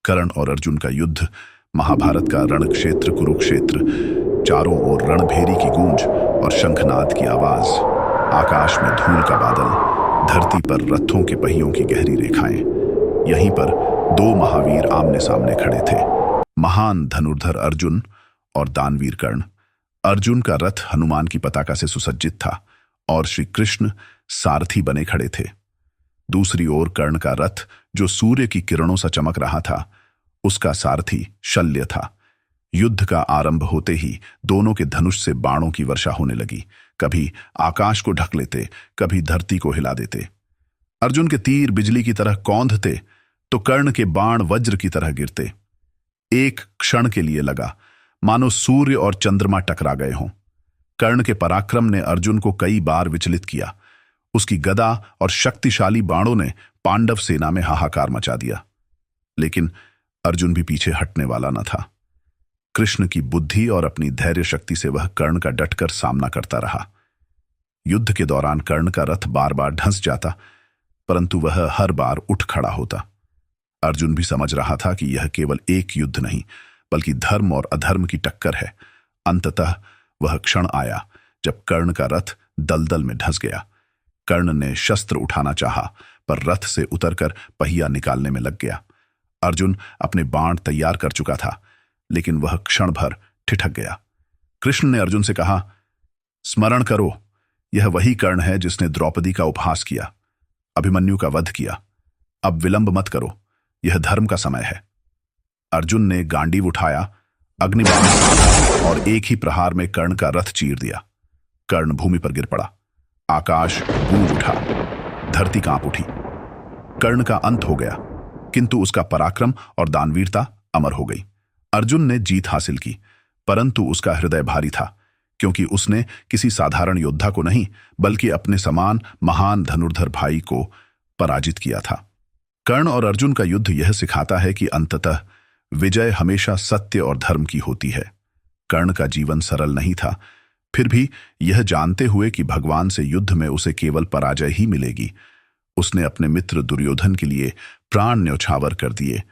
कर्ण और अर्जुन का युद्ध, महाभारत का रणक्षेत्र कुरुक्षेत्र, चारों ओर रणभेरी की गूंज और शंखनाद की आवाज, आकाश में धूल का बादल, धरती पर रथों के पहियों की गहरी रेखाएं। यहीं पर दो महावीर आमने सामने खड़े थे, महान धनुर्धर अर्जुन और दानवीर कर्ण। अर्जुन का रथ हनुमान की पताका से सुसज्जित था और श्री कृष्ण सारथी बने खड़े थे। दूसरी ओर कर्ण का रथ, जो सूर्य की किरणों सा चमक रहा था, उसका सारथी शल्य था। युद्ध का आरंभ होते ही दोनों के धनुष से बाणों की वर्षा होने लगी। कभी आकाश को ढक लेते, कभी धरती को हिला देते। अर्जुन के तीर बिजली की तरह कौंधते तो कर्ण के बाण वज्र की तरह गिरते। एक क्षण के लिए लगा मानो सूर्य और चंद्रमा टकरा गए हों। कर्ण के पराक्रम ने अर्जुन को कई बार विचलित किया। उसकी गदा और शक्तिशाली बाणों ने पांडव सेना में हाहाकार मचा दिया। लेकिन अर्जुन भी पीछे हटने वाला न था। कृष्ण की बुद्धि और अपनी धैर्य शक्ति से वह कर्ण का डटकर सामना करता रहा। युद्ध के दौरान कर्ण का रथ बार बार धंस जाता, परंतु वह हर बार उठ खड़ा होता। अर्जुन भी समझ रहा था कि यह केवल एक युद्ध नहीं, बल्कि धर्म और अधर्म की टक्कर है। अंततः वह क्षण आया जब कर्ण का रथ दलदल में धंस गया। कर्ण ने शस्त्र उठाना चाहा, पर रथ से उतरकर पहिया निकालने में लग गया। अर्जुन अपने बाण तैयार कर चुका था, लेकिन वह क्षण भर ठिठक गया। कृष्ण ने अर्जुन से कहा, स्मरण करो, यह वही कर्ण है जिसने द्रौपदी का उपहास किया, अभिमन्यु का वध किया। अब विलंब मत करो, यह धर्म का समय है। अर्जुन ने गांडीव उठाया, अग्निबाण और एक ही प्रहार में कर्ण का रथ चीर दिया। कर्ण भूमि पर गिर पड़ा। आकाश गूंज उठा, धरती कांप उठी। कर्ण का अंत हो गया, किंतु उसका पराक्रम और दानवीरता अमर हो गई। अर्जुन ने जीत हासिल की, परंतु उसका हृदय भारी था, क्योंकि उसने किसी साधारण योद्धा को नहीं, बल्कि अपने समान महान धनुर्धर भाई को पराजित किया था। कर्ण और अर्जुन का युद्ध यह सिखाता है कि अंततः विजय हमेशा सत्य और धर्म की होती है। कर्ण का जीवन सरल नहीं था, फिर भी यह जानते हुए कि भगवान से युद्ध में उसे केवल पराजय ही मिलेगी, उसने अपने मित्र दुर्योधन के लिए प्राण न्यौछावर कर दिए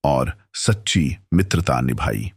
और सच्ची मित्रता निभाई।